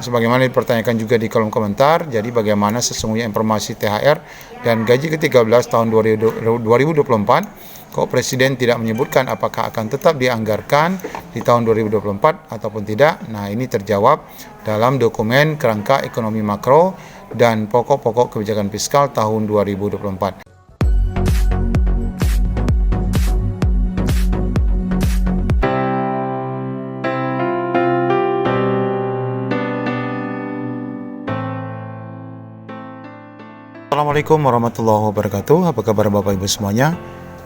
sebagaimana dipertanyakan juga di kolom komentar, jadi bagaimana sesungguhnya informasi THR dan gaji ke-13 tahun 2024, kok Presiden tidak menyebutkan apakah akan tetap dianggarkan di tahun 2024 ataupun tidak. Nah, ini terjawab dalam dokumen kerangka ekonomi makro dan pokok-pokok kebijakan fiskal tahun 2024. Assalamualaikum warahmatullahi wabarakatuh. Apa kabar Bapak Ibu semuanya?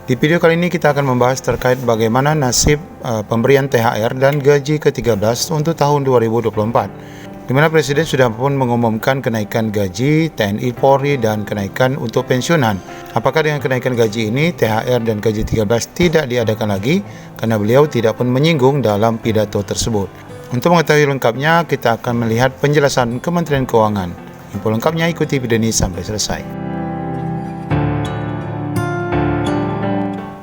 Di video kali ini kita akan membahas terkait bagaimana nasib pemberian THR dan gaji ke-13 untuk tahun 2024. Di mana Presiden sudah pun mengumumkan kenaikan gaji TNI Polri dan kenaikan untuk pensiunan. Apakah dengan kenaikan gaji ini THR dan gaji 13 tidak diadakan lagi? Karena beliau tidak pun menyinggung dalam pidato tersebut. Untuk mengetahui lengkapnya, kita akan melihat penjelasan Kementerian Keuangan. Info lengkapnya ikuti video ini sampai selesai.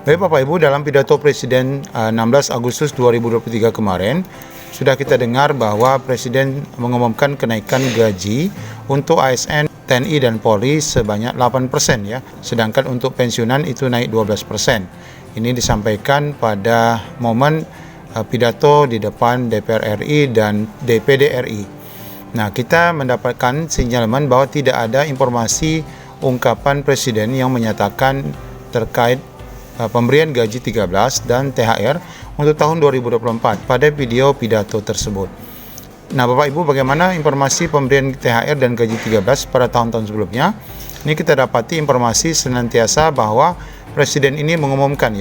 Baik Bapak Ibu, dalam pidato Presiden 16 Agustus 2023 kemarin, sudah kita dengar bahwa Presiden mengumumkan kenaikan gaji untuk ASN, TNI dan Polri sebanyak 8% ya. Sedangkan untuk pensiunan itu naik 12%. Ini disampaikan pada momen pidato di depan DPR RI dan DPD RI. Nah, kita mendapatkan sinyalemen bahwa tidak ada informasi ungkapan Presiden yang menyatakan terkait pemberian gaji 13 dan THR untuk tahun 2024 pada video pidato tersebut. Nah, Bapak Ibu, bagaimana informasi pemberian THR dan gaji 13 pada tahun-tahun sebelumnya? Ini kita dapati informasi senantiasa bahwa Presiden ini mengumumkan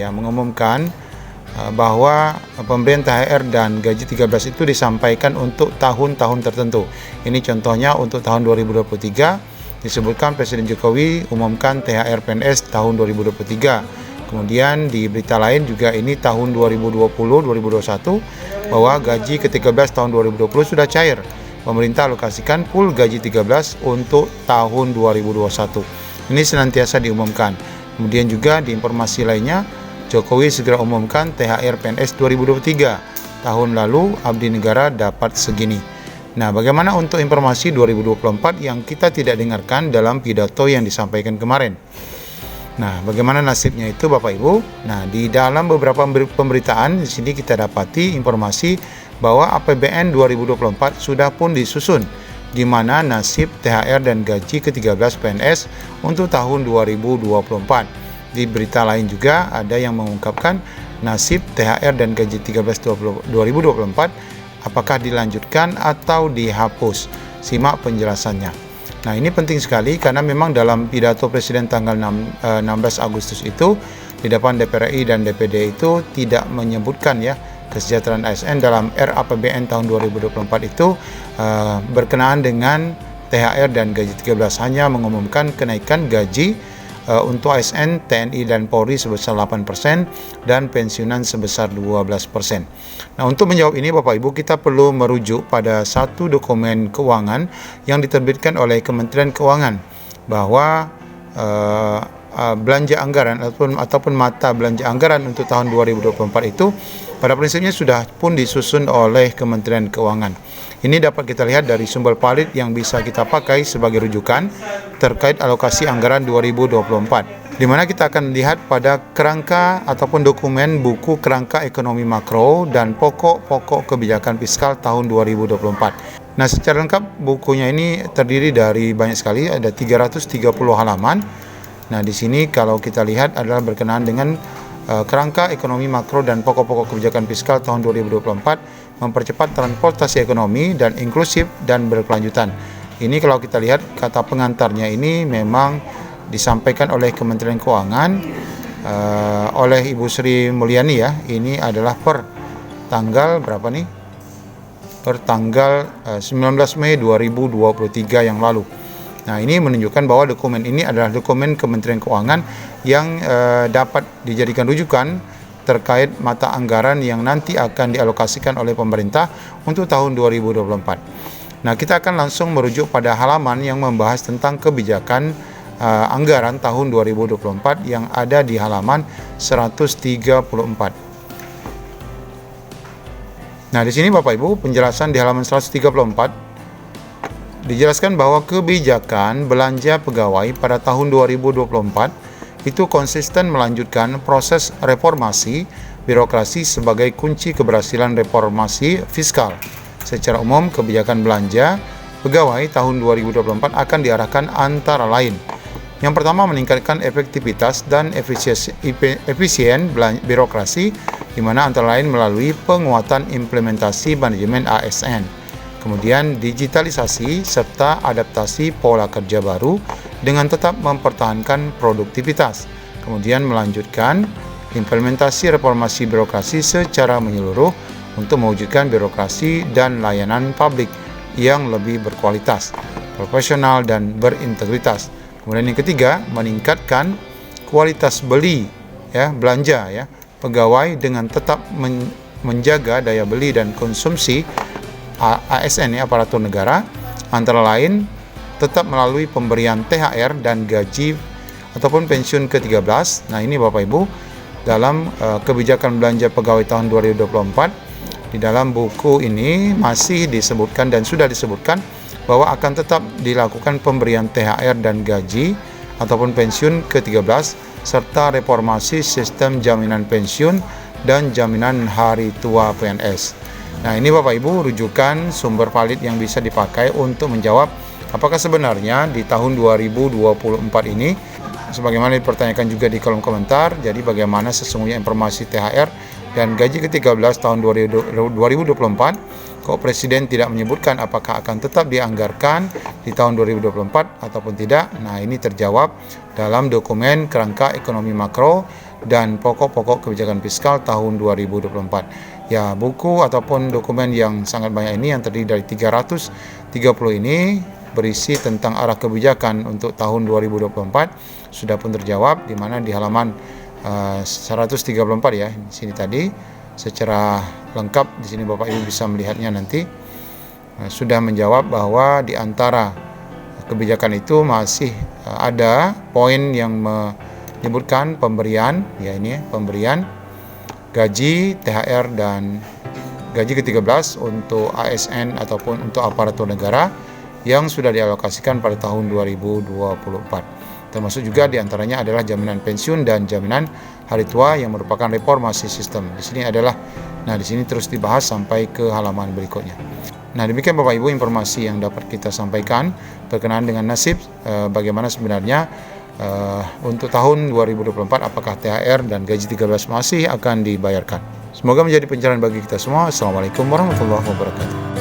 bahwa pemberian THR dan gaji 13 itu disampaikan untuk tahun-tahun tertentu. Ini contohnya untuk tahun 2023 disebutkan Presiden Jokowi umumkan THR PNS tahun 2023. Kemudian di berita lain juga ini tahun 2020-2021 bahwa gaji ke-13 tahun 2020 sudah cair. Pemerintah alokasikan full gaji 13 untuk tahun 2021. Ini senantiasa diumumkan. Kemudian juga di informasi lainnya, Jokowi segera umumkan THR PNS 2023. Tahun lalu abdi negara dapat segini. Nah, bagaimana untuk informasi 2024 yang kita tidak dengarkan dalam pidato yang disampaikan kemarin? Nah, bagaimana nasibnya itu Bapak Ibu? Nah, di dalam beberapa pemberitaan di sini kita dapati informasi bahwa APBN 2024 sudah pun disusun, di mana nasib THR dan gaji ke-13 PNS untuk tahun 2024. Di berita lain juga ada yang mengungkapkan nasib THR dan gaji 13 2024 apakah dilanjutkan atau dihapus. Simak penjelasannya. Nah, ini penting sekali karena memang dalam pidato Presiden tanggal 16 Agustus itu di depan DPR RI dan DPD itu tidak menyebutkan ya kesejahteraan ASN dalam RAPBN tahun 2024 itu berkenaan dengan THR dan gaji 13, hanya mengumumkan kenaikan gaji untuk ASN, TNI dan Polri sebesar 8% dan pensiunan sebesar 12%. Nah, untuk menjawab ini Bapak Ibu, kita perlu merujuk pada satu dokumen keuangan yang diterbitkan oleh Kementerian Keuangan bahwa belanja anggaran ataupun mata belanja anggaran untuk tahun 2024 itu pada prinsipnya sudah pun disusun oleh Kementerian Keuangan. Ini dapat kita lihat dari sumber valid yang bisa kita pakai sebagai rujukan terkait alokasi anggaran 2024. Di mana kita akan lihat pada kerangka ataupun dokumen buku kerangka ekonomi makro dan pokok-pokok kebijakan fiskal tahun 2024. Nah, secara lengkap bukunya ini terdiri dari banyak sekali, ada 330 halaman. Nah, di sini kalau kita lihat adalah berkenaan dengan kerangka ekonomi makro dan pokok-pokok kebijakan fiskal tahun 2024, mempercepat transportasi ekonomi dan inklusif dan berkelanjutan. Ini kalau kita lihat kata pengantarnya ini memang disampaikan oleh Kementerian Keuangan oleh Ibu Sri Mulyani ya. Ini adalah per tanggal berapa nih? Per tanggal 19 Mei 2023 yang lalu. Nah, ini menunjukkan bahwa dokumen ini adalah dokumen Kementerian Keuangan yang dapat dijadikan rujukan terkait mata anggaran yang nanti akan dialokasikan oleh pemerintah untuk tahun 2024. Nah, kita akan langsung merujuk pada halaman yang membahas tentang kebijakan anggaran tahun 2024 yang ada di halaman 134. Nah, di sini Bapak Ibu, penjelasan di halaman 134 Dijelaskan bahwa kebijakan belanja pegawai pada tahun 2024 itu konsisten melanjutkan proses reformasi birokrasi sebagai kunci keberhasilan reformasi fiskal. Secara umum, kebijakan belanja pegawai tahun 2024 akan diarahkan antara lain. Yang pertama, meningkatkan efektivitas dan efisien birokrasi, di mana antara lain melalui penguatan implementasi manajemen ASN. Kemudian digitalisasi serta adaptasi pola kerja baru dengan tetap mempertahankan produktivitas. Kemudian melanjutkan implementasi reformasi birokrasi secara menyeluruh untuk mewujudkan birokrasi dan layanan publik yang lebih berkualitas, profesional, dan berintegritas. Kemudian yang ketiga, meningkatkan kualitas belanja pegawai dengan tetap menjaga daya beli dan konsumsi ASN aparatur negara, antara lain tetap melalui pemberian THR dan gaji ataupun pensiun ke-13. Nah, ini Bapak Ibu dalam kebijakan belanja pegawai tahun 2024. Di dalam buku ini masih disebutkan dan sudah disebutkan bahwa akan tetap dilakukan pemberian THR dan gaji ataupun pensiun ke-13 serta reformasi sistem jaminan pensiun dan jaminan hari tua PNS. Nah, ini Bapak Ibu rujukan sumber valid yang bisa dipakai untuk menjawab apakah sebenarnya di tahun 2024 ini, sebagaimana dipertanyakan juga di kolom komentar, jadi bagaimana sesungguhnya informasi THR dan gaji ke-13 tahun 2024, kok Presiden tidak menyebutkan apakah akan tetap dianggarkan di tahun 2024 ataupun tidak. Nah, ini terjawab dalam dokumen kerangka ekonomi makro dan pokok-pokok kebijakan fiskal tahun 2024. Ya, buku ataupun dokumen yang sangat banyak ini yang terdiri dari 330 ini berisi tentang arah kebijakan untuk tahun 2024 sudah pun terjawab, di mana di halaman 134 ya di sini tadi secara lengkap. Di sini Bapak Ibu bisa melihatnya nanti. Sudah menjawab bahwa di antara kebijakan itu masih ada poin yang menyebutkan pemberian, ya ini pemberian gaji, THR, dan gaji ke-13 untuk ASN ataupun untuk aparatur negara yang sudah dialokasikan pada tahun 2024. Termasuk juga diantaranya adalah jaminan pensiun dan jaminan hari tua yang merupakan reformasi sistem. Di sini di sini terus dibahas sampai ke halaman berikutnya. Nah, demikian Bapak Ibu informasi yang dapat kita sampaikan berkenaan dengan nasib bagaimana sebenarnya untuk tahun 2024 apakah THR dan gaji 13 masih akan dibayarkan. Semoga menjadi pencerahan bagi kita semua. Assalamualaikum warahmatullahi wabarakatuh.